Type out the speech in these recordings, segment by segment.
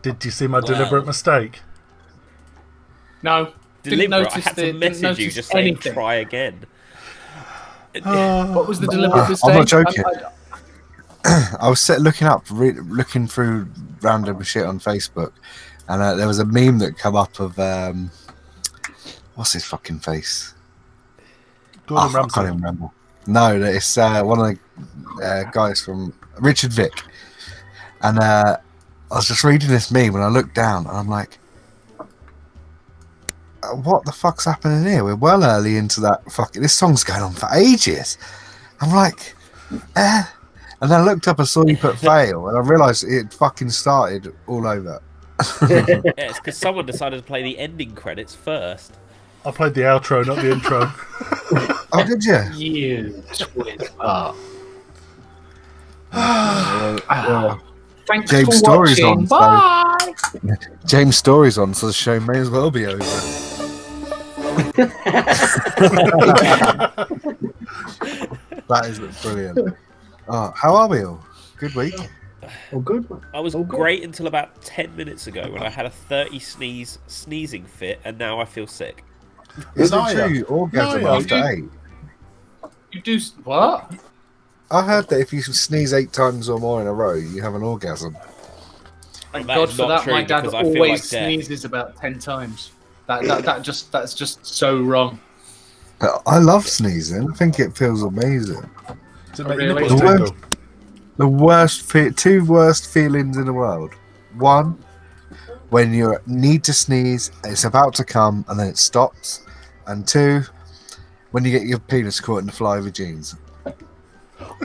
Did you see my deliberate mistake? No. Deliberate? I had to message you just saying try again. What was the deliberate mistake? I'm not joking. I was looking through random shit on Facebook, and there was a meme that come up of what's his fucking face? Gordon Ramsay. I can't even remember. No, it's one of the guys from Richard Vick, and I was just reading this meme and I looked down and I'm like, what the fuck's happening here? We're well early into that fucking... This song's going on for ages. I'm like, And then I looked up and saw you put fail and I realised it fucking started all over. Yeah, it's because someone decided to play the ending credits first. I played the outro, not the intro. Oh, did you? You twit. Thanks James for Storey's watching. on. Bye. So, James Storey's on, so the show may as well be over. That is brilliant. Oh, how are we all? Good week. Oh, good. I was great until about 10 minutes ago when I had a 30 sneezing fit, and now I feel sick. Is it true? Orgasm after 8. You do what? I heard that if you sneeze 8 times or more in a row, you have an orgasm. Thank God for that. My dad always sneezes about 10 times. That's just so wrong. But I love sneezing. I think it feels amazing. Really? The worst, two worst feelings in the world. One, when you need to sneeze, it's about to come, and then it stops. And two, when you get your penis caught in the fly of your jeans.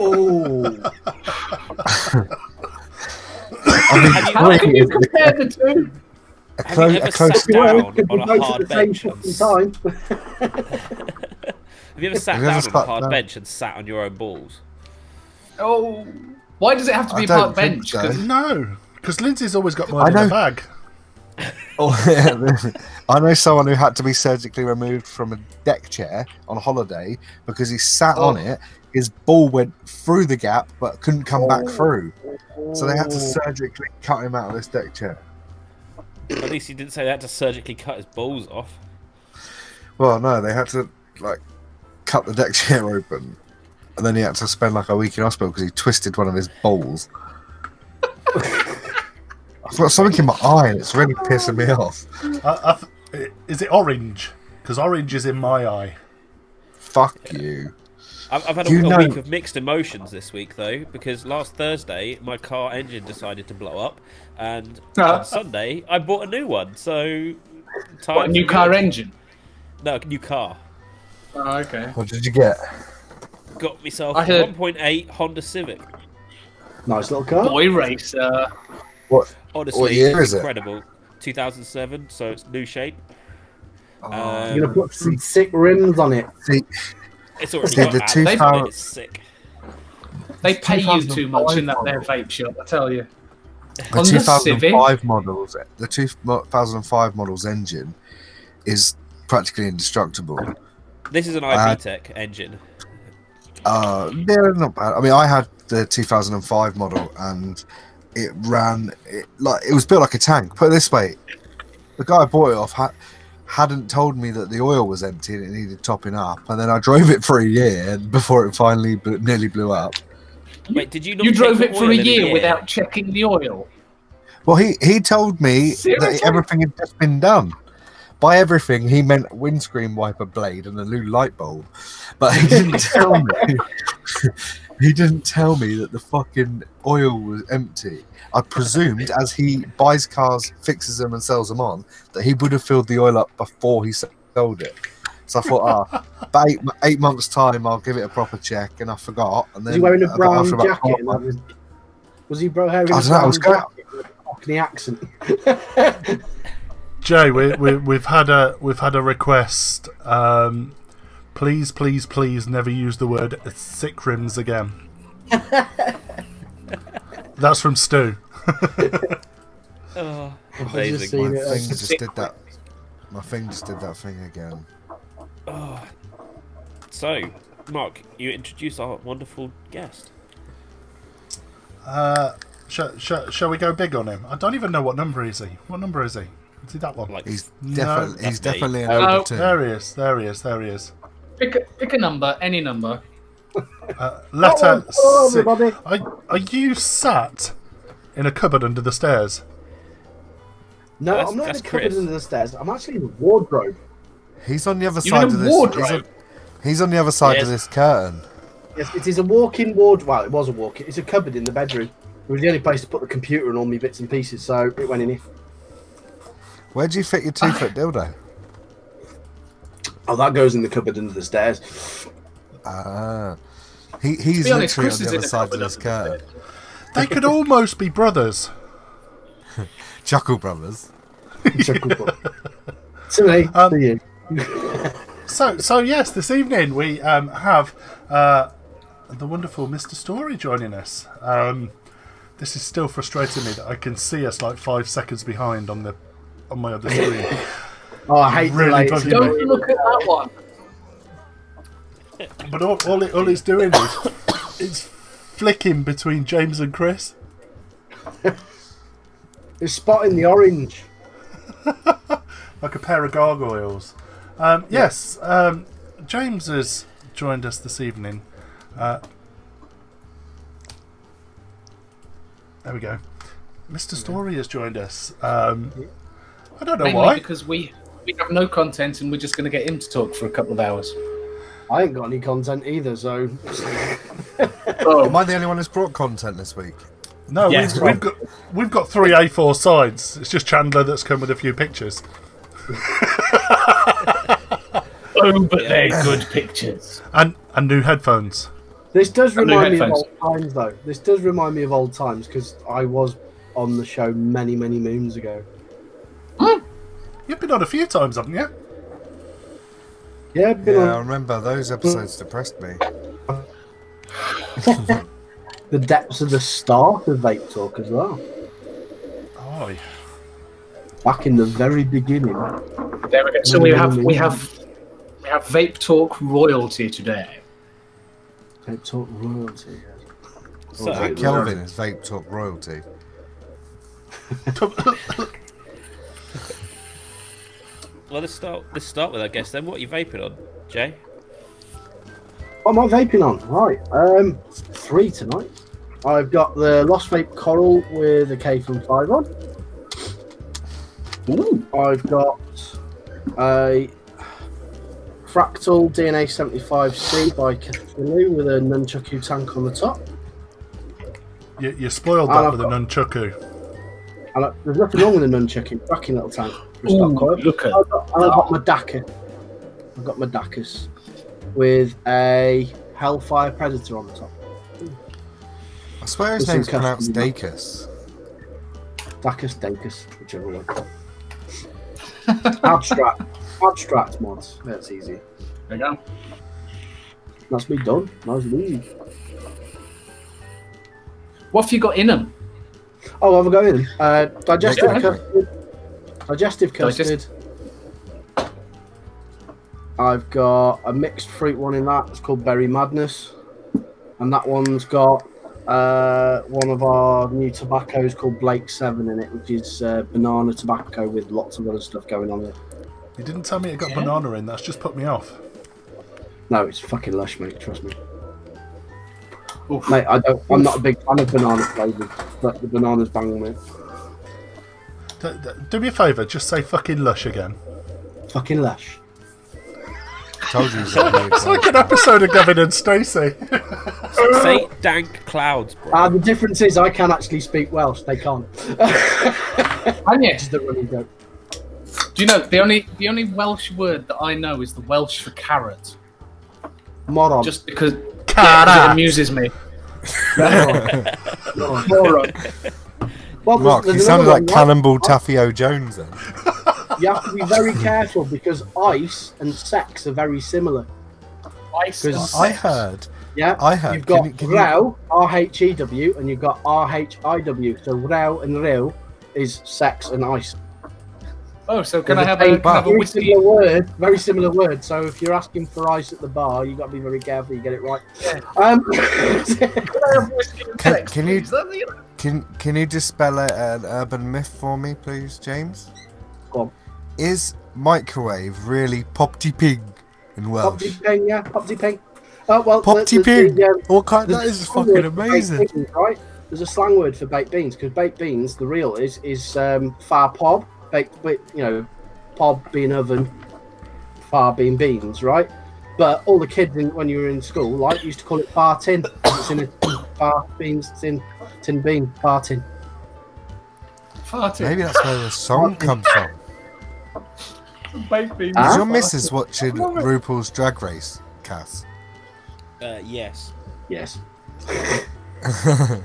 Oh. How can you compare the two? Have you ever sat down on a hard bench? Have you ever sat down on a hard bench and sat on your own balls? Oh, why does it have to be a park bench? So. No, because Lindsay's always got mine in a bag. Oh, yeah. I know someone who had to be surgically removed from a deck chair on holiday because he sat on it. His ball went through the gap but couldn't come back through, so they had to surgically cut him out of this deck chair. At least he didn't say they had to surgically cut his balls off. Well, no, they had to like cut the deck chair open, and then he had to spend like a week in hospital because he twisted one of his balls. I've got something in my eye and it's really pissing me off. Is it orange? Because orange is in my eye. Fuck you. I've had a week of mixed emotions this week, though, because last Thursday my car engine decided to blow up, and on Sunday I bought a new one. So, what, a new car engine? No, a new car. Oh, okay. What did you get? Got myself a 1.8 Honda Civic. Nice little car. Boy racer. What? Honestly, what year is incredible. It? 2007, so it's new shape. You're gonna put some sick rims on it. It's already got that. It's sick. They pay you too much in that their vape shop, I tell you. The 2005 models, the 2005 models engine is practically indestructible. This is an IPTech engine. They're not bad. I mean, I had the 2005 model, and it ran like it was built like a tank. Put it this way, the guy I bought it off hadn't told me that the oil was empty and it needed topping up, and then I drove it for a year before it finally nearly blew up. Wait, did you not? You drove it for a year without checking the oil? Well, he told me that everything had just been done. By everything, he meant windscreen wiper blade and a new light bulb, but he didn't tell me. He didn't tell me that the fucking oil was empty. I presumed, as he buys cars, fixes them, and sells them on, that he would have filled the oil up before he sold it. So I thought, about 8 months' time, I'll give it a proper check, and I forgot. And then was he wearing a brown jacket? Was he wearing a brown jacket with a Cockney accent? Jay, we've had a request. Please, please, please, never use the word thick rims again. That's from Stu. Oh, amazing! My thing just did that. My thing just did that thing again. Oh. So, Mark, you introduce our wonderful guest. Shall we go big on him? I don't even know what number is he. What number is he? Is he that one? Like, he's definitely an over 2. There he is. Pick a number, any number. Letter hello, 6. Are you sat in a cupboard under the stairs? No, I'm not in the cupboard under the stairs. I'm actually in the wardrobe. He's on the other side of this. He's on the other side of this curtain. Yes, it is a walk-in wardrobe. Well, it was a walk-in. It's a cupboard in the bedroom. It was the only place to put the computer and all my bits and pieces, so it went in here. Where'd you fit your 2-foot dildo? Oh, that goes in the cupboard under the stairs. He's literally on the other side of this curtain. They could almost be brothers. Chuckle brothers. Chuckle brothers. To me, to you. So yes, this evening we have the wonderful Mr. Storey joining us. This is still frustrating me that I can see us like 5 seconds behind on my other screen. Oh, I hate really Don't look at that one. But all it's doing is flicking between James and Chris. It's spotting the orange. Like a pair of gargoyles. Yes, James has joined us this evening. There we go. Mr. Storey has joined us. I don't know why. Because we have no content and we're just going to get him to talk for a couple of hours. I ain't got any content either, so... Am I the only one who's brought content this week? No, yes, we've got 3 A4 sides. It's just Chandler that's come with a few pictures. Oh, but they're good pictures. And new headphones. This does remind me of old times, though. This does remind me of old times, because I was on the show many, many moons ago. You've been on a few times, haven't you? Yeah, I remember those episodes depressed me. The depths of the start of Vape Talk as well. Oh, back in the very beginning. There we go. So we have Vape Talk royalty today. Vape Talk royalty. Yeah. So Kelvin is Vape Talk royalty. Well, let's start with, I guess, then. What are you vaping on, Jay? What am I vaping on? Right, 3 tonight. I've got the Lost Vape Coral with a K-Film 5 on. Ooh. I've got a Fractal DNA 75C by Cthulhu with a nunchaku tank on the top. You spoiled that with a nunchaku. And there's nothing wrong with a nunchaku, cracking little tank. Ooh, look at I've got my Daka. I've got my Dakas with a Hellfire Predator on the top. I swear his name's pronounced Dakus. Dakus, whichever one. Abstract mods. That's easy. There you go. That's me done. Nice leave. What have you got in them? Oh, have I got in? Digestive custard. I've got a mixed fruit one in that. It's called Berry Madness. And that one's got one of our new tobaccos called Blake 7 in it, which is banana tobacco with lots of other stuff going on it. You didn't tell me it got banana in. That's just put me off. No, it's fucking lush, mate. Trust me. Oof. Mate, I'm not a big fan of banana flavours, but the bananas bang, mate. Do me a favour, just say fucking lush again. Fucking lush. Told you. It's like an episode of Gavin and Stacey. Say dank clouds, bro. The difference is I can actually speak Welsh. They can't. And yes, the running joke. Do you know the only Welsh word that I know is the Welsh for carrot? Moron. Just because it amuses me. Moron. Well, Mark, you sounded like Cannonball Taffy O'Jones then. You have to be very careful because ice and sex are very similar. Ice and sex. I heard. Yeah, I heard. You've got row, R-H-E-W, and you've got R-H-I-W. So row and real is sex and ice. Oh, so can I have a whiskey? Very similar word. So if you're asking for ice at the bar, you've got to be very careful you get it right. Yeah. Can you dispel an urban myth for me, please, James? Go on. Is microwave really popty pig in Welsh? Popty ping, yeah, popty ping. Oh well, popty pig. That is fucking amazing, beans, right? There's a slang word for baked beans because baked beans, the real is far pob. Baked, pob being oven, far being beans, right? But all the kids when you were in school, like, used to call it far tin. It's in a far beans, tin bean, far tin. Far tin. Maybe that's where the song comes from. Baked beans. Is your missus watching RuPaul's Drag Race, Cass? Yes. Yes.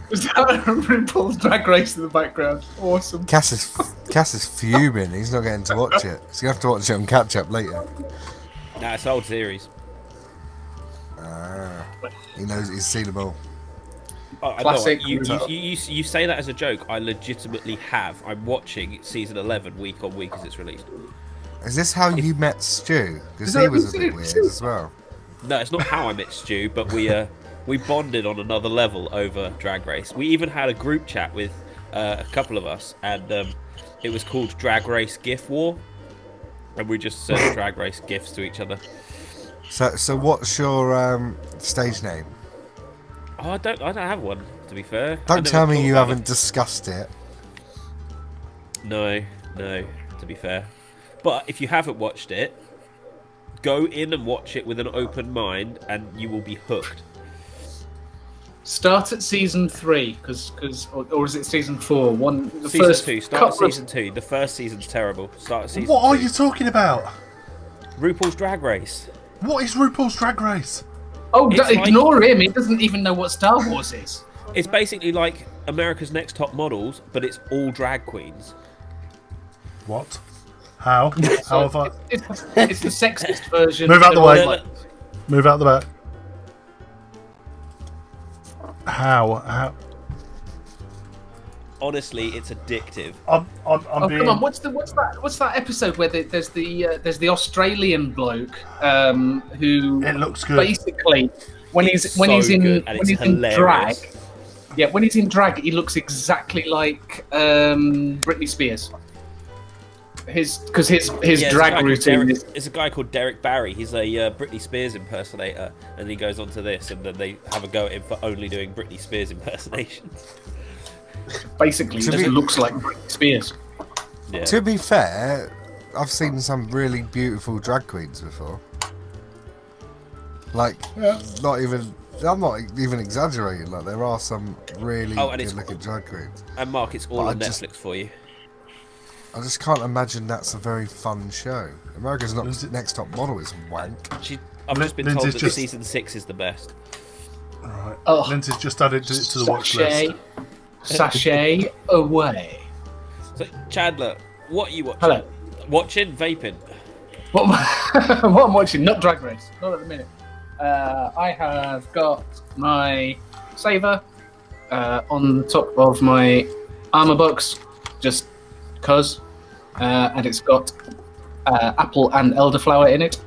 Was that RuPaul's Drag Race in the background? Awesome. Cass is fuming. He's not getting to watch it. He's going to have to watch it on catch up later. Nah, it's an old series. He knows he's seen them all. Classic. You say that as a joke. I legitimately have. I'm watching season 11 week on week as it's released. Is this how you met Stu? Because he was a bit weird as well. No, it's not how I met Stu, but we bonded on another level over Drag Race. We even had a group chat with a couple of us, and it was called Drag Race GIF War, and we just sent Drag Race GIFs to each other. So what's your stage name? Oh, I don't have one, to be fair. Don't tell me you haven't discussed it. No, to be fair. But if you haven't watched it, go in and watch it with an open mind, and you will be hooked. Start at season 3, or is it season 4? Season 2. Start at season 2. The first season's terrible. Start at season 2. What are you talking about? RuPaul's Drag Race. What is RuPaul's Drag Race? Oh, ignore him. He doesn't even know what Star Wars is. It's basically like America's Next Top Models, but it's all drag queens. What? How? How have I? It's the sexist version. Move out the way. Move out the back. How? Honestly, it's addictive. Come on! What's that episode where there's the Australian bloke who it looks good. Basically when he's in drag. Yeah, when he's in drag, he looks exactly like Britney Spears. His drag routine. It's a guy called Derek Barry. He's a Britney Spears impersonator, and he goes on to this, and then they have a go at him for only doing Britney Spears impersonations. Basically, he just looks like Britney Spears. Yeah. To be fair, I've seen some really beautiful drag queens before. Like, I'm not even exaggerating. Like, there are some really good-looking drag queens. And Mark, it's all on Netflix for you. I just can't imagine that's a very fun show. America's Next Top Model is wank. I've just been told that season 6 is the best. Right. Lindsay's just added it to the watch list. Sachet away. So, Chandler, what are you watching? Hello. Watching? Vaping? What I'm watching? Not Drag Race. Not at the minute. I have got my saver on top of my armor box, just cause, and it's got apple and elderflower in it.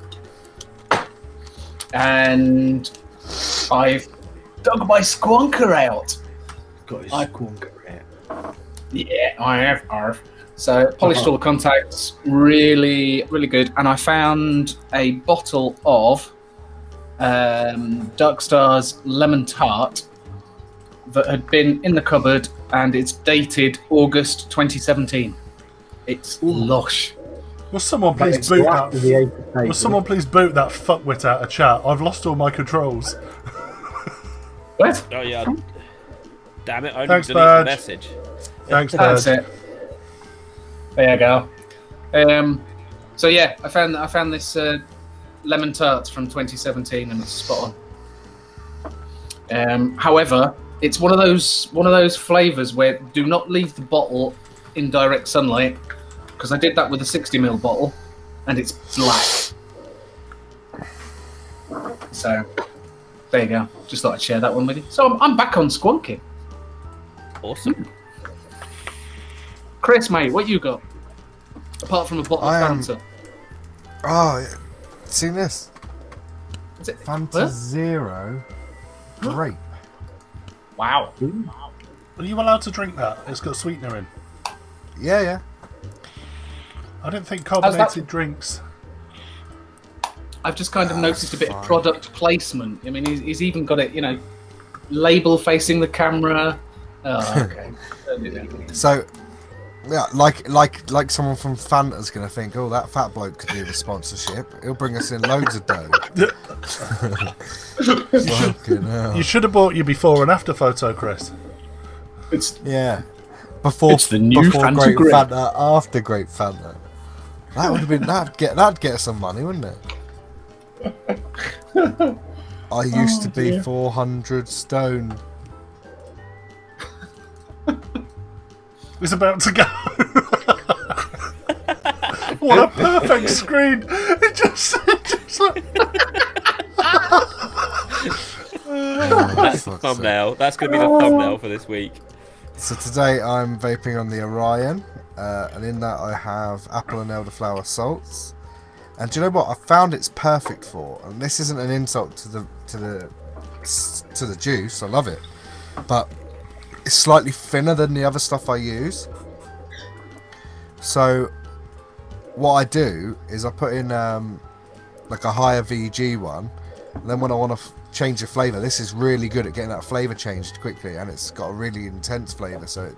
and I've dug my squonker out. Got his squonker out. Yeah, I have. Arf. So polished all the contacts, really, really good. And I found a bottle of Dark Star's lemon tart that had been in the cupboard, and it's dated August 2017. It's lush. Will someone please boot that? Will someone please boot that fuckwit out of chat? I've lost all my controls. What? Oh yeah. Damn it! I only Thanks, deleted the message. Thanks, That's Bird. it. There you go. So yeah, I found this lemon tart from 2017, and it's spot on. However, it's one of those flavors where do not leave the bottle in direct sunlight, because I did that with a 60ml bottle, and it's black. So there you go. Just thought I'd share that one with you. So I'm back on squonking. Awesome. Chris, mate, what you got? Apart from a bottle of Fanta. Oh, seen this? Is it Fanta Zero grape. Wow. Are you allowed to drink that? It's got sweetener in. Yeah, yeah. I didn't think carbonated drinks. I've just kind of noticed a bit of product placement. I mean, he's even got it, label facing the camera. Oh, okay. So, yeah, like someone from Fanta's gonna think, oh, that fat bloke could do the sponsorship. He'll bring us in loads of dough. Fucking hell. You should have bought your before and after photo, Chris. Yeah. Before the new before Fanta Great Grape. Fanta, after Great Fanta. That would have been that'd get some money, wouldn't it? I used to be 400 stone. It's about to go. What a perfect screen! It just like... That's the thumbnail. That's going to be the thumbnail for this week. So today I'm vaping on the Orion, and in that I have apple and elderflower salts. And do you know what? I found it's perfect for, and this isn't an insult to the juice. I love it, but it's slightly thinner than the other stuff I use. So what I do is I put in like a higher VG one, and then when I want to change the flavour, this is really good at getting that flavour changed quickly, and it's got a really intense flavour, so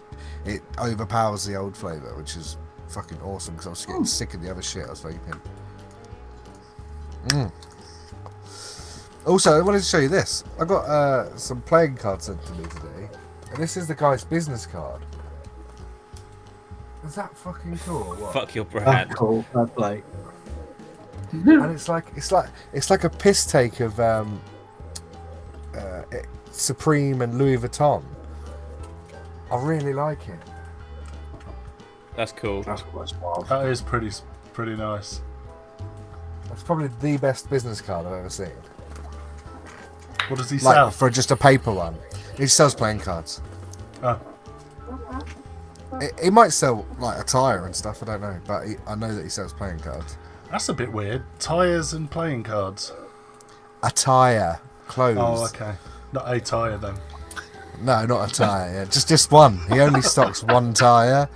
it overpowers the old flavour, which is fucking awesome, because I was getting sick of the other shit I was vaping. Also, I wanted to show you this. I got some playing cards sent to me today, and this is the guy's business card. Is that fucking cool or what? Fuck your brand. Cool. Fair play. And it's like a piss take of Supreme and Louis Vuitton. I really like it. That's cool. That's quite wild. That is pretty nice. That's probably the best business card I've ever seen. What does he sell? Like for just a paper one. He sells playing cards. Oh. He might sell like attire and stuff. I don't know, but I know that he sells playing cards. That's a bit weird. Tyres and playing cards. Attire, clothes. Oh, okay. Not a tyre then. No, not attire. Yeah. Just one. He only stocks one tyre,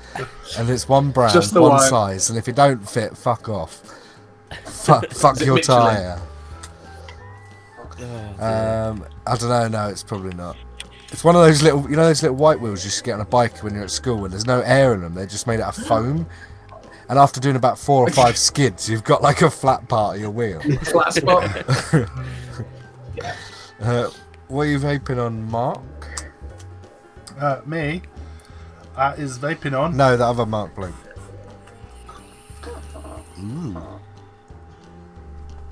and it's one brand, Just the one one. size. And if it don't fit, fuck off. Fuck your Michelin? tyre. I don't know. No, it's probably not. It's one of those little, those little white wheels you used to get on a bike when you're at school, and there's no air in them. They're just made out of foam. And after doing about 4 or 5 skids, you've got like a flat part of your wheel. Flat spot. What are you vaping on, Mark? Me is vaping on. No, the other Mark bloke.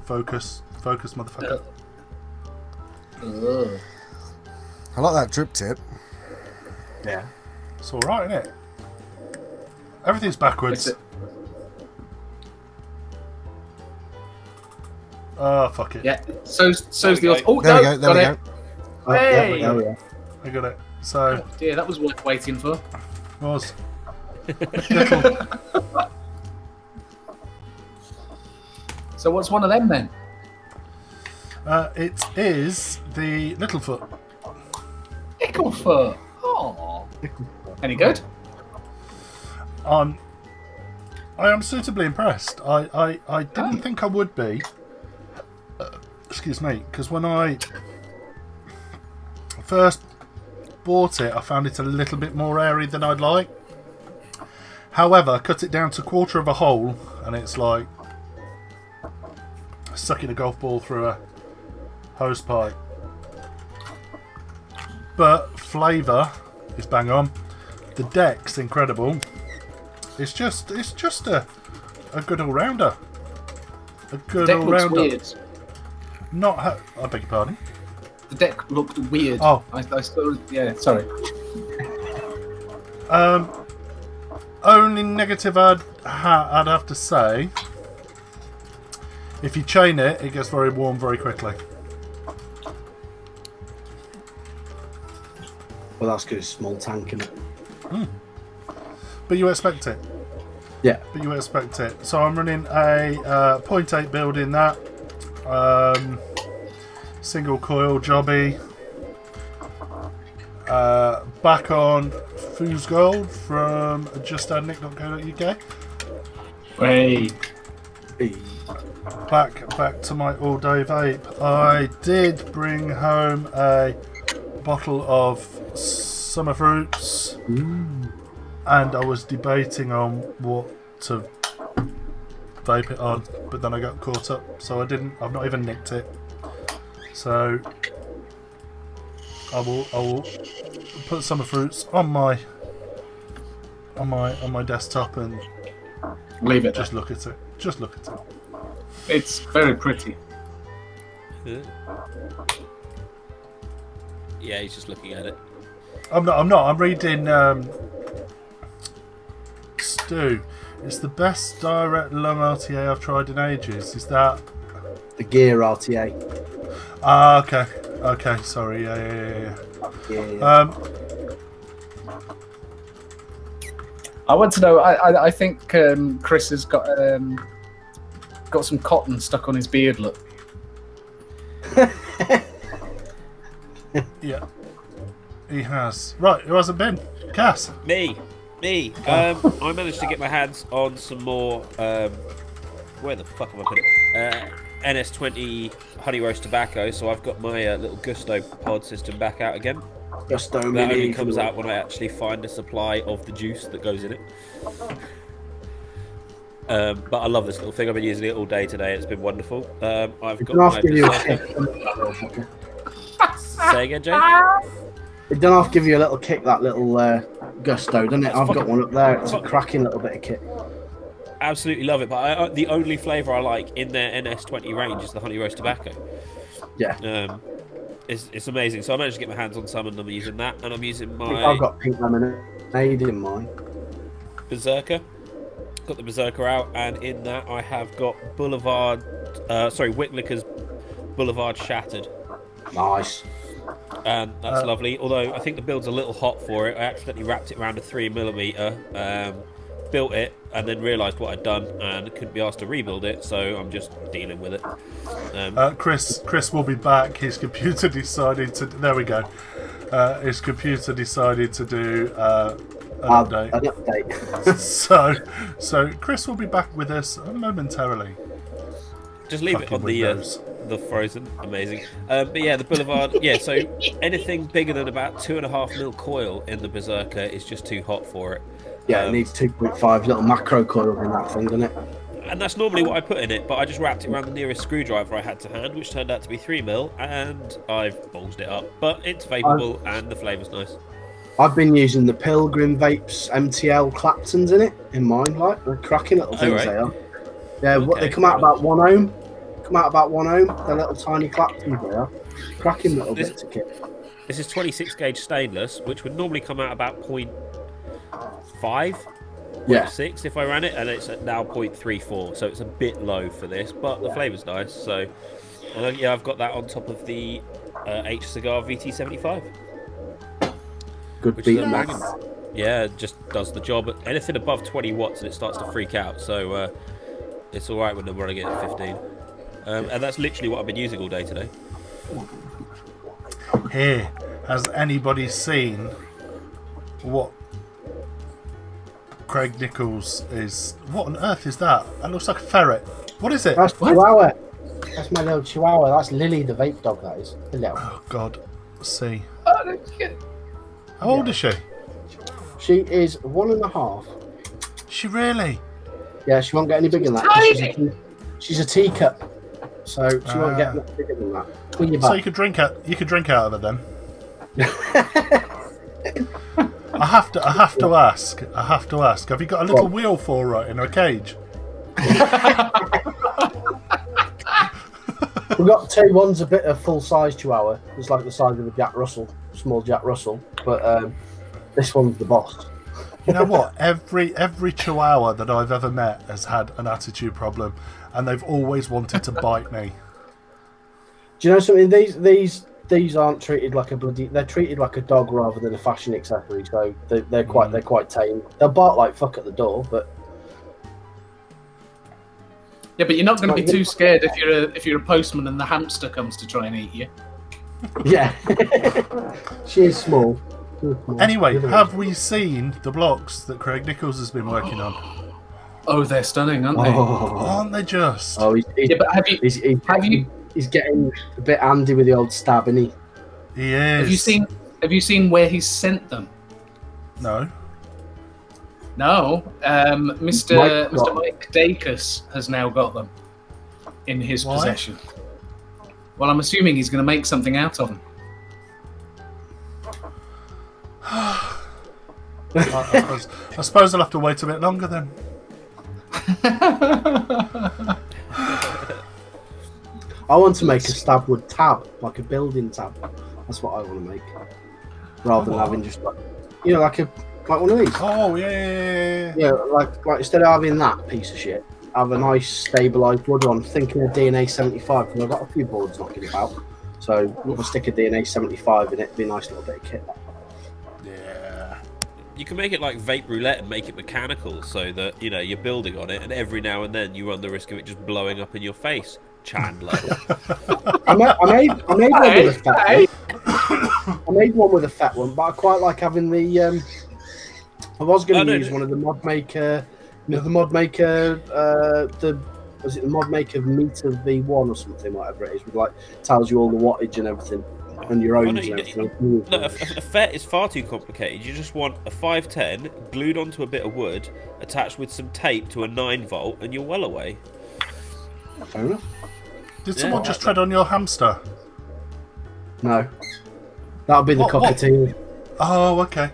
Focus, motherfucker. I like that drip tip. Yeah. It's alright, isn't it? Everything's backwards. Oh, fuck it. Yeah. So's the we other. go. Oh, There no, we go. There we go. Oh, Hey! yeah, yeah. I got it. So, Oh, dear, that was worth waiting for. was. So what's one of them then? It is the Littlefoot. Littlefoot. Oh. Any good? I am suitably impressed. I didn't think I would be. Excuse me, because when I first bought it, I found it a little bit more airy than I'd like. However, cut it down to 1/4 of a hole, and it's like sucking a golf ball through a hose pipe. But flavour is bang on. The deck's incredible. It's just a good all-rounder. A good The deck looks all-rounder. weird. I beg your pardon. The deck looked weird. Oh. I still, yeah, sorry. Only negative I'd have to say, if you chain it, it gets very warm very quickly. Well, that's good. Small tank, isn't it? But you expect it. Yeah. But you expect it. So I'm running a 0.8 build in that. Single coil jobby. Back on Foos Gold from justadnick.co.uk. Hey. Back to my all-day vape. I did bring home a bottle of summer fruits, and I was debating on what to vape it on, but then I got caught up, so I didn't. I've not even nicked it. So I will put summer fruits on my desktop and Leave it. just look at it. Just look at it. It's very pretty. Yeah, he's just looking at it. I'm not. I'm reading Stu. It's the best direct lung RTA I've tried in ages. Is that The Gear RTA. Ah, okay. Okay, sorry. Yeah. Yeah. I want to know. I think Chris has got some cotton stuck on his beard. Look. Yeah. He has. Right, who hasn't been? Cass. Me. I managed to get my hands on some more. Where the fuck have I put it? NS20 honey roast tobacco. So I've got my little Gusto pod system back out again. Gusto That Mini. only comes out when I actually find a supply of the juice that goes in it. But I love this little thing. I've been using it all day today. It's been wonderful. I've got my Berserker. Say again, Jay? It don't have to give you a little kick, that little Gusto, doesn't it? I've got one up there. It's a cracking little bit of kick. Absolutely love it. But the only flavour I like in their NS20 range is the honey roast tobacco. Yeah. It's amazing. So I managed to get my hands on some and I'm using that. And I'm using I've my got pink lemonade in mine. Berserker. Got the Berserker out, and in that I have got Wicklicker's Boulevard Shattered. Nice. And that's lovely. Although I think the build's a little hot for it. I accidentally wrapped it around a 3mm, built it, and then realised what I'd done and couldn't be asked to rebuild it. So I'm just dealing with it. Chris will be back. His computer decided to. There we go. His computer decided to do an update. An update. so Chris will be back with us momentarily. Just leave it on the frozen. Amazing. But yeah, the Boulevard. Yeah, so anything bigger than about 2.5mm coil in the Berserker is just too hot for it. Yeah, it needs 2.5 little macro coil in that thing, doesn't it? And that's normally what I put in it, but I just wrapped it around the nearest screwdriver I had to hand, which turned out to be 3mm, and I've bulged it up. But it's vapeable and the flavour's nice. I've been using the Pilgrim Vapes MTL Claptons in mine, like they're cracking little things they are. Yeah, Okay. they come out about 1 ohm. They're little tiny Claptons they are. Cracking little bits of kit. This is 26 gauge stainless, which would normally come out about 0.5. Yeah. 0.6 if I ran it, and it's at now 0.34, so it's a bit low for this, but the flavour's nice. So, yeah, I've got that on top of the H Cigar VT75. Good Which beat is max. banging. Yeah, just does the job. Anything above 20 watts and it starts to freak out, so it's alright when they're running it at 15. And that's literally what I've been using all day today. Here, has anybody seen what Craig Nichols is? What on earth is that? That looks like a ferret. What is it? That's Chihuahua. That's my little Chihuahua. That's Lily, the vape dog. That is. Hello. Oh God, let's see. Oh, that's good. How old is she? She is 1.5. She really? Yeah, she won't get any bigger than that. She's a teacup, so she won't get much bigger than that. So you could drink out. You could drink out of it then. I have to ask. Have you got a little wheel for her in her cage? We've got two. One's a bit of full-size Chihuahua. It's like the size of a Jack Russell, small Jack Russell. But this one's the boss. You know what? Every Chihuahua that I've ever met has had an attitude problem, and they've always wanted to bite me. Do you know something? These aren't treated like a bloody. They're treated like a dog rather than a fashion accessory. So they're quite tame. They'll bark like fuck at the door, but. Yeah, but you're not going to be too scared if you're a postman and the hamster comes to try and eat you. Yeah, she is small. Anyway, have we seen the blocks that Craig Nichols has been working on? Oh, they're stunning, aren't they? Aren't they just? Oh, yeah, but he's getting a bit handy with the old stab, isn't he? He is. Have you seen where he's sent them? No. No. Mr. Mike Dacus has now got them in his possession. Well, I'm assuming he's going to make something out of them. I suppose I'll have to wait a bit longer then. I want to make a stab wood tab, like a building tab. That's what I want to make, rather than having just like, like one of these. Oh yeah. Yeah, like instead of having that piece of shit, have a nice stabilised wood one. Thinking of DNA 75 because I've got a few boards knocking about, so we'll stick a DNA 75 in it. Be a nice little bit of kit. Yeah. You can make it like Vape Roulette and make it mechanical, so that you're building on it, and every now and then you run the risk of it just blowing up in your face. Chandler. I made one with a fat one. I made one with a fat one, but I quite like having the. I was going to use one of the mod maker. The mod maker. Was it the mod maker Meter V1 or something, whatever it is, with like tells you all the wattage and everything. And your own. A FET is far too complicated. You just want a 510 glued onto a bit of wood, attached with some tape to a 9-volt, and you're well away. Fair enough. Did someone just tread on your hamster? No. That'll be the cockatoo. Oh, okay.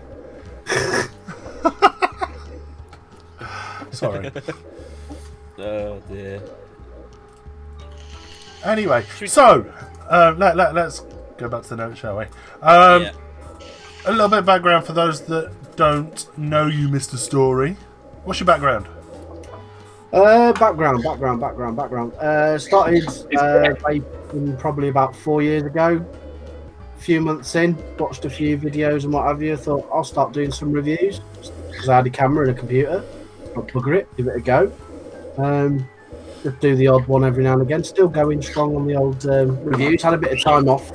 Sorry. Oh dear. Anyway, so let's go back to the note, shall we? Yeah. A little bit of background for those that don't know you, Mr. Storey. What's your background? Background. Started vaping probably about 4 years ago. A few months in, watched a few videos and what have you. Thought I'll start doing some reviews because I had a camera and a computer. I'll bugger it, give it a go. Just do the odd one every now and again. Still going strong on the old reviews. Had a bit of time off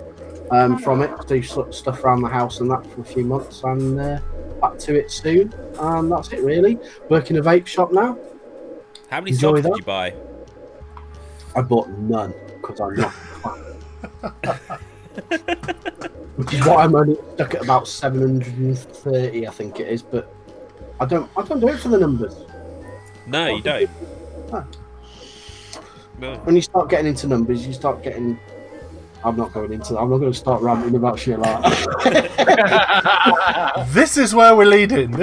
from it to do stuff around the house and that for a few months, and back to it soon. And that's it really. Working a vape shop now. How many subs did you buy? I bought none because I'm not. Which is why I'm only stuck at about 730, I think it is. But I don't do it for the numbers. No, you don't. No. When you start getting into numbers, you start getting. I'm not going to start ranting about shit like that. This is where we're leading.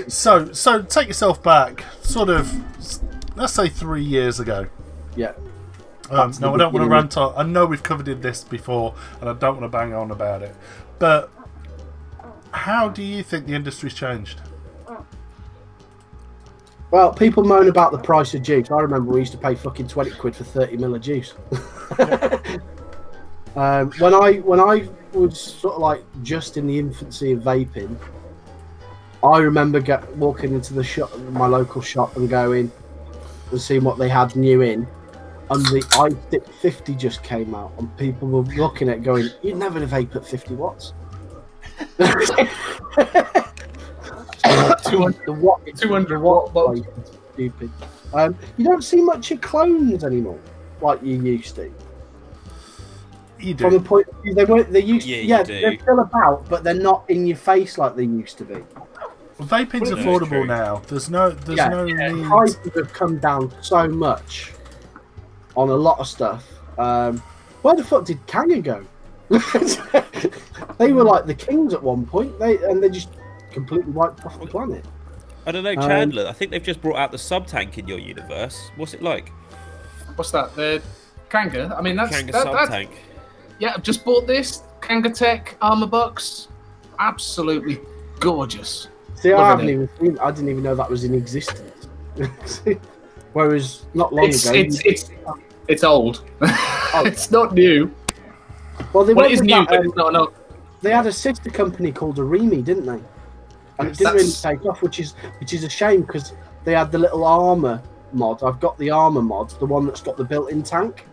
So take yourself back, sort of, let's say 3 years ago. Yeah. No, I don't want to rant on. I know we've covered this before, and I don't want to bang on about it. But how do you think the industry's changed? Well, people moan about the price of juice. I remember we used to pay fucking 20 quid for 30 ml of juice. When I was sort of like just in the infancy of vaping, I remember walking into the shop, my local shop, and going and seeing what they had new in, and the iStick 50 just came out, and people were looking at it going, "You'd never vape at 50 watts." 200 watt bulb. Stupid. You don't see much of clones anymore, like you used to. You do. From the point of view, they used Yeah, they're still about, but they're not in your face like they used to be. Vaping's affordable now. There's no need. Prices have come down so much on a lot of stuff. Where the fuck did Kanga go? They were like the kings at one point. They just completely wiped off the planet. I don't know, Chandler. I think they've just brought out the sub tank in your universe. What's it like? What's that? The Kanga? I mean, that's Kanga sub tank. Yeah, I've just bought this Kanga Tech armor box. Absolutely gorgeous. See, I didn't even know that was in existence. Whereas not long ago, it's old. It's not new. Well, it is new, but it's not enough. They had a sister company called Arimi, didn't they? And it didn't really take off, which is a shame because they had the little armor mod. I've got the armor mod, the one that's got the built-in tank.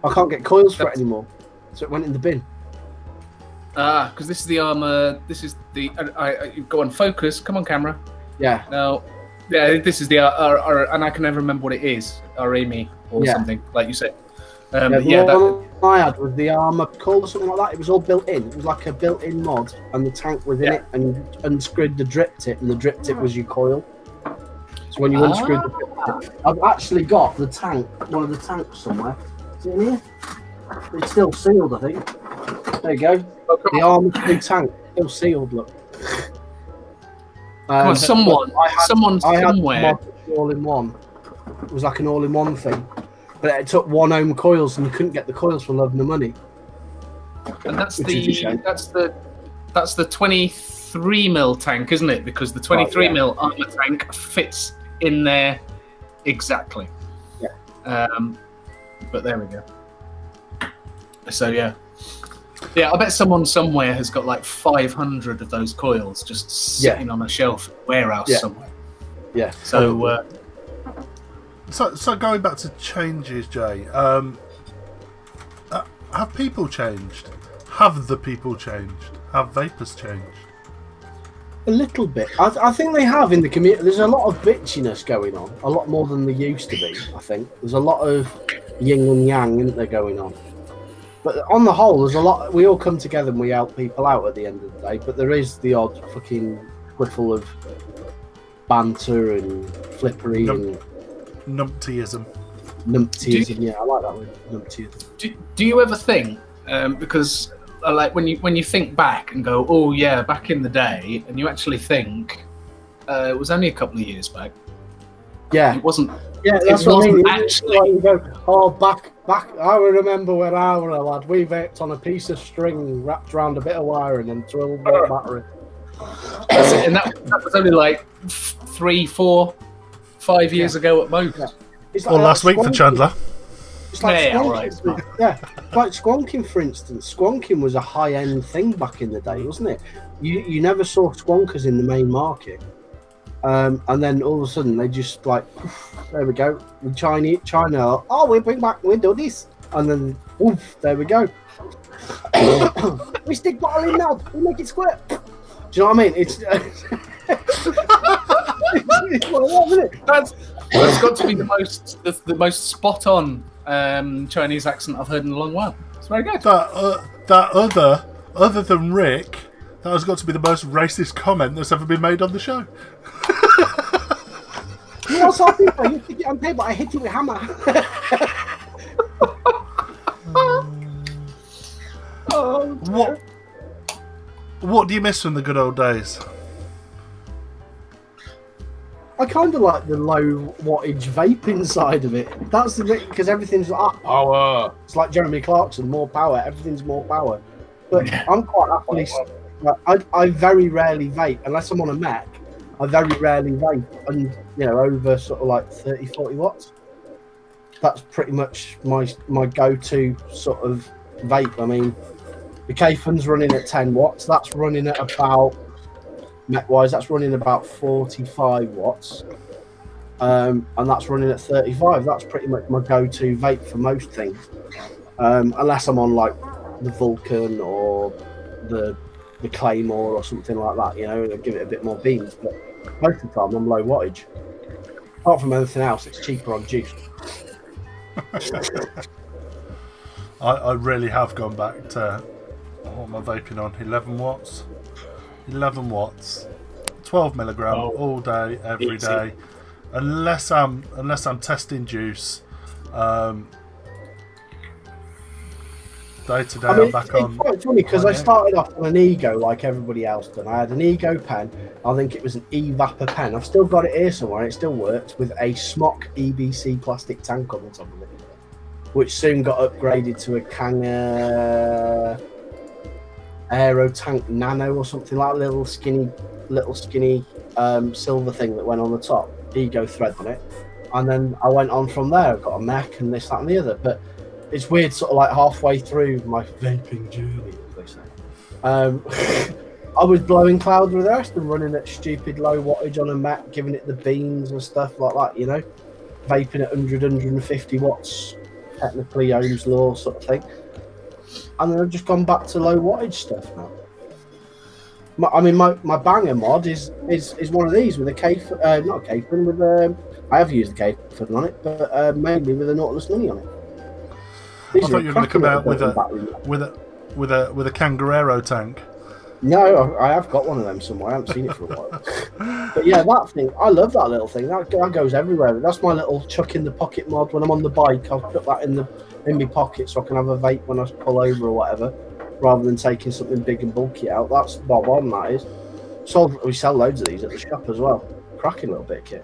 I can't get coils for it anymore, so it went in the bin. Because this is the armor. This is the. Go on, focus. Come on, camera. Yeah. Now, yeah, this is the and I can never remember what it is. Arimi or something like you said. One I had was the armor coil or something like that. It was all built in. It was like a built-in mod, and the tank was in it, and you unscrewed the drip tip, and the drip tip was your coil. So when you unscrewed the drip tip, I've actually got the tank, one of the tanks somewhere. Is it in here? It's still sealed, I think. There you go. The armor tank still sealed. Look. Someone somewhere. All-in-one. It was like an all-in-one thing. But it took 1 ohm coils, and you couldn't get the coils for love nor money. And that's the 23mm tank, isn't it? Because the 23mm armor tank fits in there exactly. Yeah. But there we go. So yeah, I bet someone somewhere has got like 500 of those coils just sitting on a shelf warehouse somewhere. Yeah. So. So going back to changes, Jay, have people changed? Have the people changed? Have vapors changed? A little bit. I think they have in the community. There's a lot of bitchiness going on, a lot more than there used to be, I think. There's a lot of yin and yang, isn't there, going on? But on the whole, there's a lot. We all come together and we help people out at the end of the day, but there is the odd fucking whiffle of banter and flippery and... Numptyism. Yeah, I like that word. Numptyism. Do you ever think, because like when you think back and go, oh yeah, back in the day, and you actually think it was only a couple of years back. Yeah, it wasn't. Yeah, that's what I mean. Actually, like you go, oh, back. I remember when I was a lad. We vaped on a piece of string wrapped around a bit of wire and then 12-volt battery. And that was only like 3, 4, 5 years ago at most. Yeah. It's or last week for Chandler. It's like like squonking, for instance. Squonking was a high-end thing back in the day, wasn't it? You never saw squonkers in the main market. And then all of a sudden they just like, there we go. China, oh, we do this, and then oof, there we go. We stick bottle in now. We make it squirt. Do you know what I mean? It's that's got to be the most spot on Chinese accent I've heard in a long while. It's very good. That other than Rick, that has got to be the most racist comment that's ever been made on the show. You know, some people used to get on table. I hit you with hammer. What do you miss from the good old days? I kind of like the low wattage vaping side of it. That's the bit, because everything's like power. It's like Jeremy Clarkson, more power. Everything's more power. But I'm quite happily. I very rarely vape unless I'm on a Mac. I very rarely vape, and over sort of like 30, 40 watts. That's pretty much my go-to sort of vape. I mean, the K-Fun's running at 10 watts. That's running at about, Met-wise, that's running about 45 watts. and that's running at 35. That's pretty much my go-to vape for most things, unless I'm on like the Vulcan or the Claymore or something like that. You know, and give it a bit more beans. But most of the time, I'm low wattage. Apart from anything else, it's cheaper on juice. I really have gone back to what am I vaping on? 11 watts. 11 watts. 12 milligram all day, every day. Unless I'm testing juice. Day to day, I'm back on. It's quite funny because I started off on an Ego like everybody else done. I had an Ego pen. I think it was an E-Vapor pen. I've still got it here somewhere. And it still works with a Smock EBC plastic tank on the top of it, which soon got upgraded to a Kanga Aero Tank Nano or something like that. Little skinny silver thing that went on the top. Ego thread on it, and then I went on from there. I got a mech and this, that, and the other, but. It's weird, sort of like halfway through my vaping journey, as they say. I was blowing clouds with the rest and running at stupid low wattage on a Mac, giving it the beans and stuff like that, you know? Vaping at 100, 150 watts, technically Ohm's law sort of thing. And then I've just gone back to low wattage stuff now. My banger mod is one of these with a not a K-fin, with I have used a K-fin on it, but mainly with a Nautilus Mini on it. I thought you were going to come out with a Kangaroo tank. No, I have got one of them somewhere. I haven't seen it for a while. But yeah, that thing, I love that little thing. That goes everywhere. That's my little chuck in the pocket mod. When I'm on the bike, I'll put that in my pocket so I can have a vape when I pull over or whatever, rather than taking something big and bulky out. That's bob on, that is. So we sell loads of these at the shop as well. Cracking little bit of kit.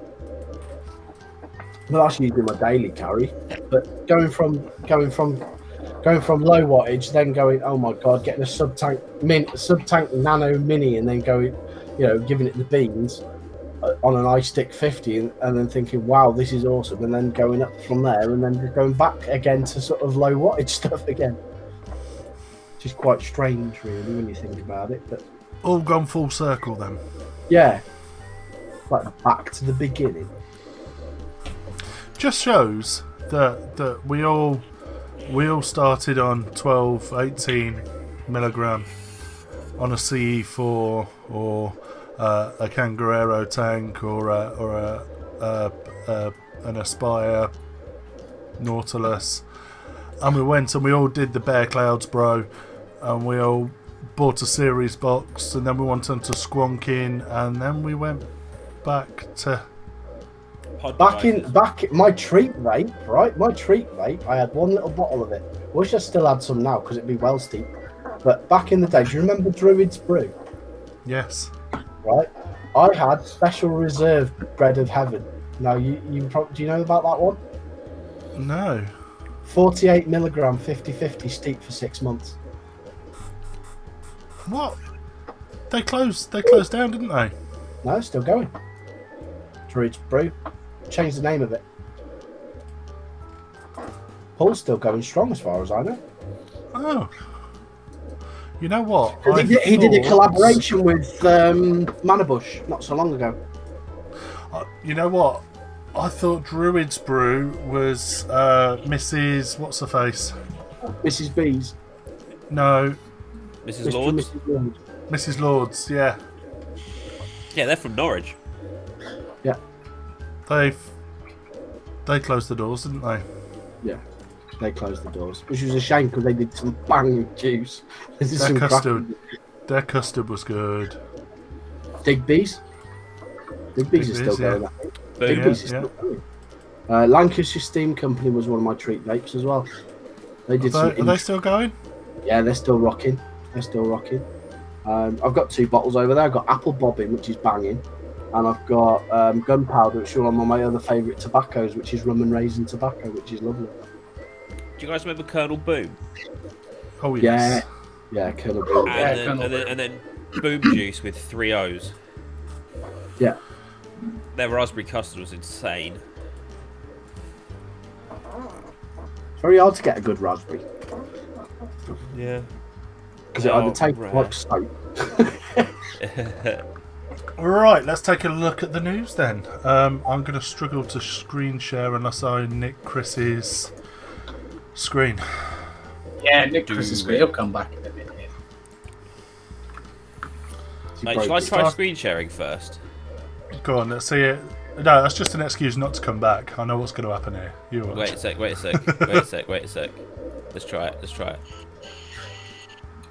Well, that's usually my daily carry, but going from low wattage, then going, oh my god, getting a sub tank nano mini, and then going, you know, giving it the beans on an iStick 50, and then thinking, wow, this is awesome, and then going up from there, and then just going back again to sort of low wattage stuff again, which is quite strange, really, when you think about it. But all gone full circle, then. Yeah, like back to the beginning. Just shows that we all started on 12, 18 milligram on a CE4 or a Kangaroo tank or an Aspire Nautilus, and we went and we all did the Bear Clouds Bro, and we all bought a series box, and then we went into Squonking, and then we went back to. Back my treat vape, right? My treat vape, I had one little bottle of it. Wish I still had some now because it'd be well steep. But back in the day, do you remember Druid's Brew? Yes. Right? I had Special Reserve Bread of Heaven. Now, do you know about that one? No. 48 milligram, 50/50 steep for 6 months. What? They closed down, didn't they? No, it's still going. Druid's Brew. Changed the name of it. Paul's still going strong as far as I know. Oh. You know what? He did a collaboration with Manabush not so long ago. You know what? I thought Druid's Brew was Mrs. What's her face? Mrs. B's. No. Mrs. Lords? Mrs. Lords, yeah. Yeah, they're from Norwich. Yeah. They closed the doors, didn't they? Yeah, they closed the doors, which was a shame because they did some banging juice. Their custard was good. Digby's is still going. Digby's is still going. Lancashire Steam Company was one of my treat vapes as well. Are they still going? Yeah, they're still rocking. I've got 2 bottles over there. I've got Apple Bobbin, which is banging. And I've got Gunpowder, which is one of my other favourite tobaccos, which is rum and raisin tobacco, which is lovely. Do you guys remember Colonel Boom? Oh, yes. Yeah, Colonel Boom. And then Boom Juice with 3 O's. Yeah. Their raspberry custard was insane. It's very hard to get a good raspberry. Yeah. Because it either tastes like soap. Right, let's take a look at the news then. I'm going to struggle to screen share unless I nick Chris's screen. Yeah, nick Chris's screen. He'll come back in a minute. Mate, shall I try screen sharing first? Go on, let's see it. No, that's just an excuse not to come back. I know what's going to happen here. You watch. Wait a sec, wait a sec, wait a sec, wait a sec. Let's try it, let's try it.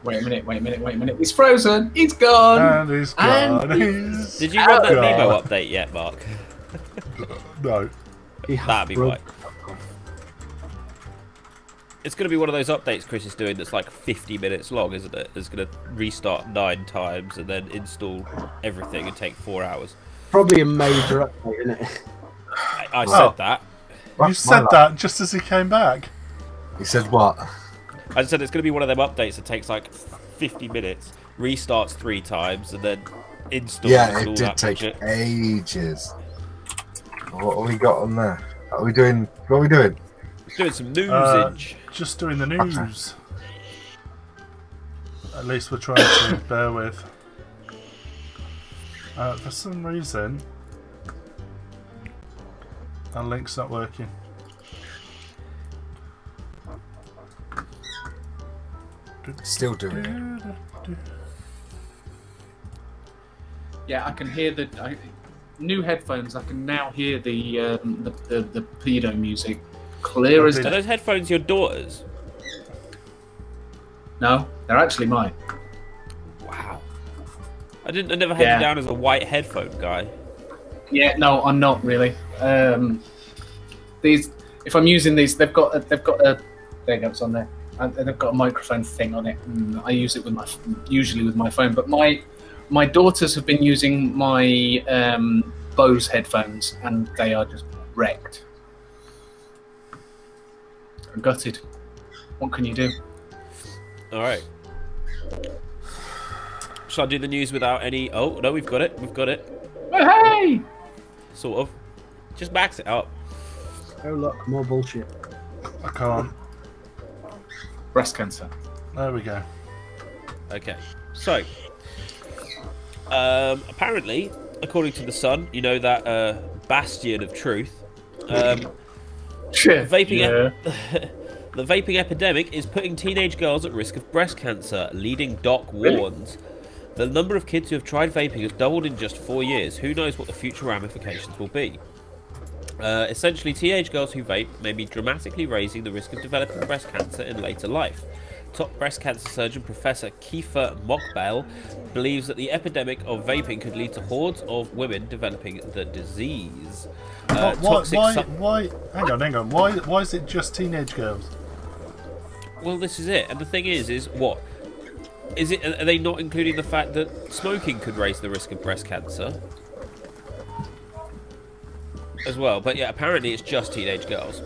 Wait a minute. He's frozen. He's gone. And he's gone. Did you run that Nemo update yet, Mark? No. That'd be right. It's going to be one of those updates Chris is doing that's like 50 minutes long, isn't it? It's going to restart 9 times and then install everything and take 4 hours. Probably a major update, isn't it? I said that. You said that just as he came back. He said what? I said it's going to be one of them updates that takes like 50 minutes, restarts 3 times, and then installs. Yeah, it all did that take shit. ages. What have we got on there? Are we doing? What are we doing? Doing some newsage. Just doing the news. At least we're trying to bear with. For some reason, our link's not working. Still doing it. Yeah, I can hear the new headphones. I can now hear the pedo music clear as Are day. those headphones your daughter's? No, they're actually mine. Wow. I never had you down as a white headphone guy. Yeah, no, I'm not really. These, if I'm using these, they've got a there you go, it's on there. They've got a microphone thing on it. And I use it with usually with my phone. But my daughters have been using my Bose headphones, and they are just wrecked. I'm gutted. What can you do? All right. Shall I do the news without any? Oh no, we've got it. We've got it. Oh, hey! Sort of. Just max it up. Oh look, more bullshit. I can't. Breast cancer. There we go. Okay. So, apparently, according to the Sun, you know that bastion of truth. Vaping. The vaping epidemic is putting teenage girls at risk of breast cancer. Leading doc warns. The number of kids who have tried vaping has doubled in just 4 years. Who knows what the future ramifications will be? Essentially, teenage girls who vape may be dramatically raising the risk of developing breast cancer in later life. Top breast cancer surgeon Professor Kiefer Mockbell believes that the epidemic of vaping could lead to hordes of women developing the disease. Why? Hang on. Why is it just teenage girls? Well, this is it, and the thing is what? Is it? Are they not including the fact that smoking could raise the risk of breast cancer as well? But yeah, apparently it's just teenage girls.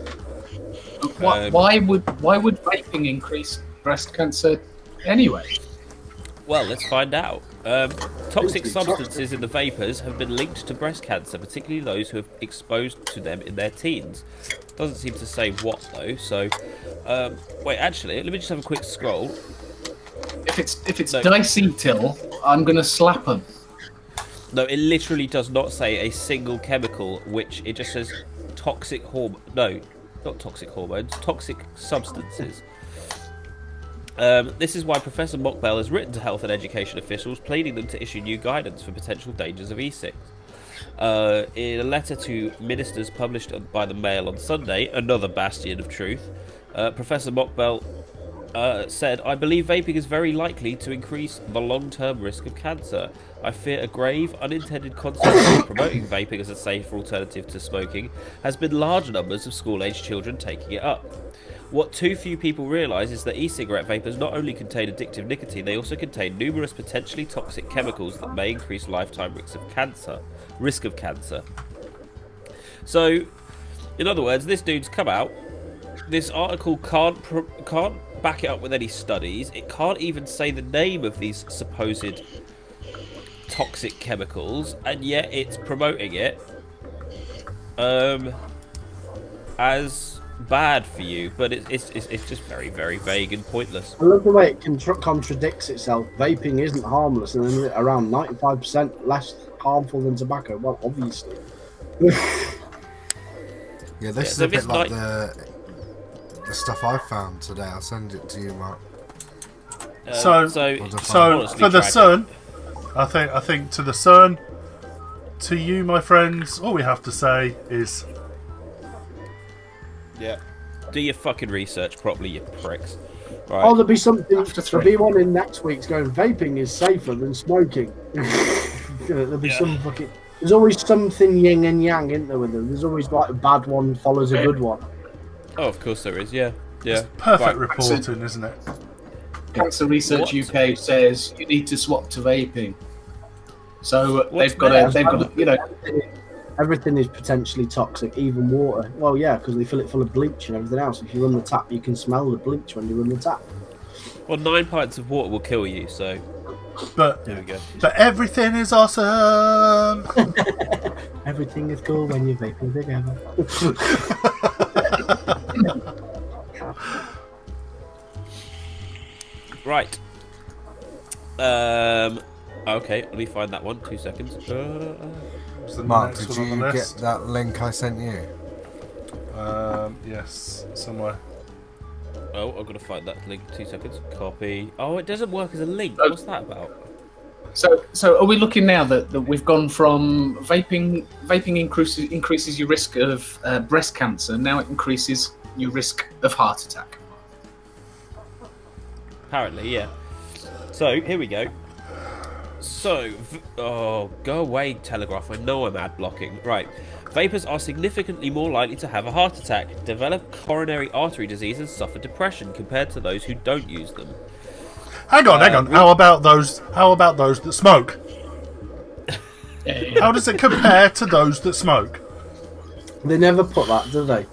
Why would vaping increase breast cancer anyway? Well, let's find out. Toxic substances in the vapors have been linked to breast cancer, particularly those who have exposed to them in their teens. Doesn't seem to say what though. So, wait, actually, let me just have a quick scroll. If it's dicetyl, I'm gonna slap them. No, it literally does not say a single chemical, which it just says toxic hormone. No, not toxic hormones, toxic substances. This is why Professor Mockbell has written to health and education officials, pleading them to issue new guidance for potential dangers of e-cigs. In a letter to ministers published by the Mail on Sunday, another bastion of truth, Professor Mockbell said, "I believe vaping is very likely to increase the long-term risk of cancer. I fear a grave, unintended consequence of promoting vaping as a safer alternative to smoking has been large numbers of school-aged children taking it up. What too few people realise is that e-cigarette vapors not only contain addictive nicotine, they also contain numerous potentially toxic chemicals that may increase lifetime risk of cancer. So, in other words, this dude's come out. This article can't back it up with any studies. It can't even say the name of these supposed toxic chemicals, and yet it's promoting it as bad for you, but it's just very, very vague and pointless. I love the way it contradicts itself. Vaping isn't harmless, and then around 95% less harmful than tobacco. Well, obviously. Yeah, this is a bit like the stuff I found today. I'll send it to you, Mark. So for the sun, I think to the sun, to you, my friends, all we have to say is, yeah, do your fucking research properly, you pricks. Right. Oh, there'll be something. There'll be one in next week's going. Vaping is safer than smoking. There'll be some fucking. There's always something yin and yang, isn't there? With them, there's always like a bad one follows a good one. Oh, of course there is. Yeah, yeah. It's perfect reporting, isn't it? Cancer Research UK says you need to swap to vaping. So they've got to, you know. Everything is potentially toxic, even water. Well, yeah, because they fill it full of bleach and everything else. If you run the tap, you can smell the bleach when you run the tap. Well, 9 pints of water will kill you, so. But there we go. But everything is awesome. Everything is cool when you're vaping together. Right. Okay, let me find that one. 2 seconds. Mark, did you get that link I sent you? Yes, somewhere. Oh, I've got to find that link. 2 seconds. Copy. Oh, it doesn't work as a link. What's that about? So are we looking now that we've gone from vaping increases your risk of breast cancer, now it increases your risk of heart attack? Apparently, yeah. So, here we go. So, oh, go away, Telegraph. I know I'm ad blocking. Right. Vapers are significantly more likely to have a heart attack, develop coronary artery disease, and suffer depression compared to those who don't use them. Hang on. How about those that smoke? How does it compare to those that smoke? They never put that, do they?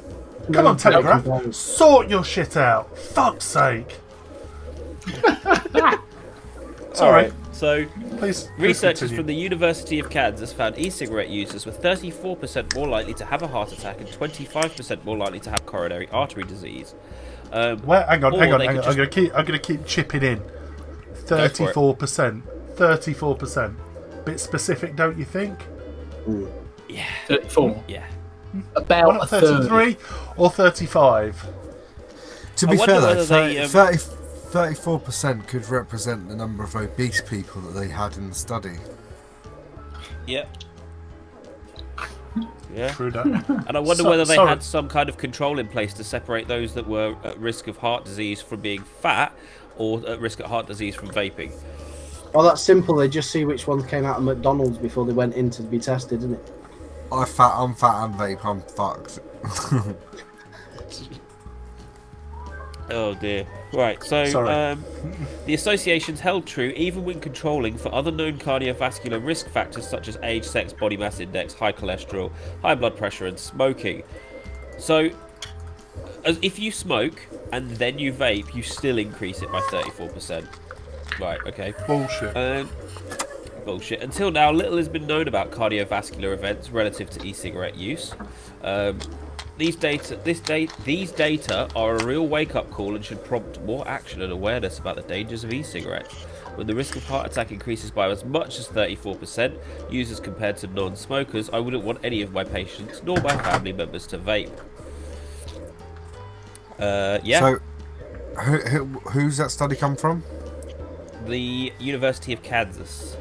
Come on, Telegraph. Sort your shit out. Fuck's sake. Sorry. Right, so, please researchers continue. from the University of Kansas found e-cigarette users were 34% more likely to have a heart attack and 25% more likely to have coronary artery disease. Hang on. I'm gonna keep chipping in. 34%. 34%. Bit specific, don't you think? Yeah. 34. Yeah. About 33 or 35. To be fair, though, 34% could represent the number of obese people that they had in the study. Yep. Yeah. True that. And I wonder whether they had some kind of control in place to separate those that were at risk of heart disease from being fat or at risk of heart disease from vaping. Well, that's simple. They just see which ones came out of McDonald's before they went in to be tested, isn't it? I'm fat and vape. I'm fucked. Oh dear. Right, so the associations held true even when controlling for other known cardiovascular risk factors such as age, sex, body mass index, high cholesterol, high blood pressure, and smoking. So, if you smoke and then you vape, you still increase it by 34%. Right, okay. Bullshit. Bullshit. Until now, little has been known about cardiovascular events relative to e-cigarette use. These data are a real wake-up call and should prompt more action and awareness about the dangers of e-cigarettes. When the risk of heart attack increases by as much as 34% users compared to non-smokers, I wouldn't want any of my patients nor my family members to vape. Yeah. So, who's that study come from? The University of Kansas.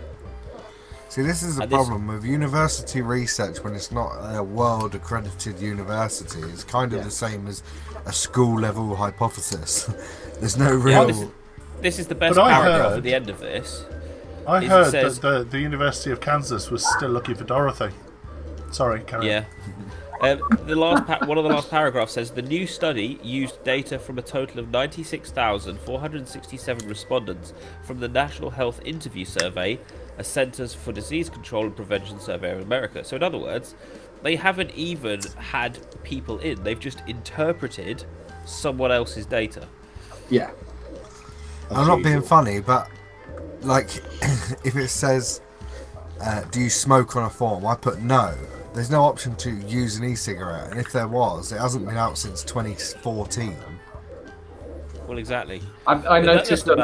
See, this is the problem with university research when it's not a world accredited university. It's kind of the same as a school level hypothesis. There's no real. Yeah, this is the best paragraph at the end of this. I heard that the University of Kansas was still looking for Dorothy. Sorry, Karen. Yeah. One of the last paragraphs says the new study used data from a total of 96,467 respondents from the National Health Interview Survey, a Centers for Disease Control and Prevention survey of America. So in other words, they haven't even had people in. They've just interpreted someone else's data. Yeah. I'm not being funny, but like if it says, do you smoke on a form? I put no. there's no option to use an e-cigarette, and if there was, it hasn't been out since 2014. Well, exactly. I noticed that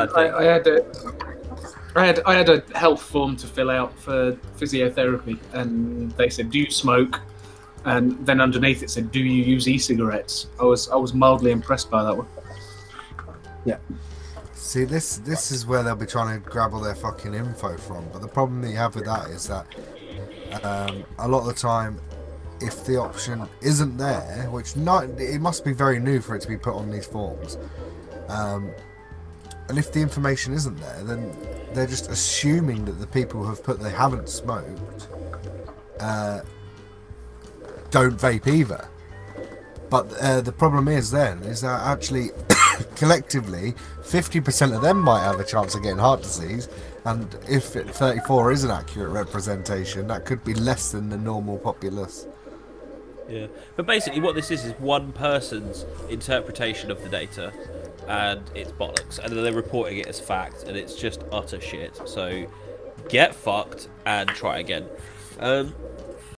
I had a health form to fill out for physiotherapy, and they said, "Do you smoke?" And then underneath it said, "Do you use e-cigarettes?" I was mildly impressed by that one. Yeah. See, this is where they'll be trying to grab all their fucking info from. But the problem that you have with that is that a lot of the time, if the option isn't there, which it must be very new for it to be put on these forms, and if the information isn't there, then they're just assuming that the people who have put they haven't smoked don't vape either. But the problem is that actually collectively 50% of them might have a chance of getting heart disease, and if 34 is an accurate representation, that could be less than the normal populace. Yeah, but basically what this is one person's interpretation of the data, and it's bollocks, and then they're reporting it as fact, and it's just utter shit. So get fucked and try again.